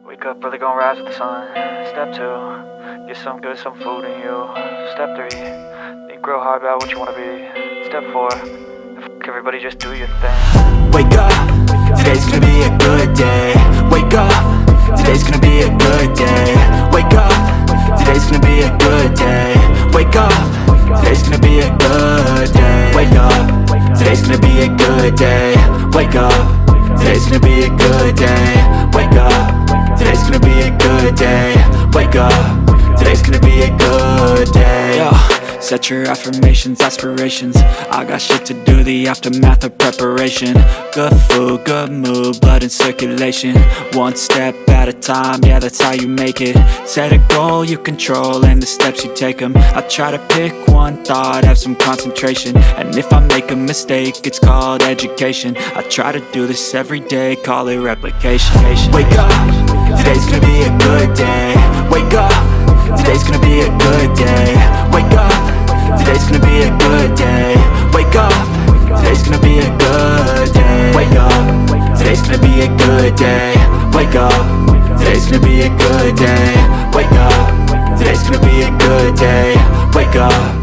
Wake up, brother, gonna rise with the sun. Step 2, get some good, some food in you. Step 3, think real hard about what you wanna be. Step 4, everybody just do your thing. Wake up, today's gonna be a good day. Wake up, today's gonna be a good day. Wake up, today's gonna be a good day. Wake up, today's gonna be a good day. Wake up, today's gonna be a good day. Wake up, today's gonna be a good day. Wake up, today's gonna be a good day. Wake up, today's gonna be a good day. Yo, set your affirmations, aspirations. I got shit to do, the aftermath of preparation. Good food, good mood, blood in circulation. One step at a time, yeah, that's how you make it. Set a goal you control and the steps you take them. I try to pick one thought, have some concentration. And if I make a mistake, it's called education. I try to do this every day, call it replication. Wake up, today's gonna be a good day. Wake up, today's gonna be a good day. Wake up, today's gonna be a good day. Wake up, today's gonna be a good day. Wake up, today's gonna be a good day. Wake up, today's gonna be a good day. Wake up, today's gonna be a good day. Wake up.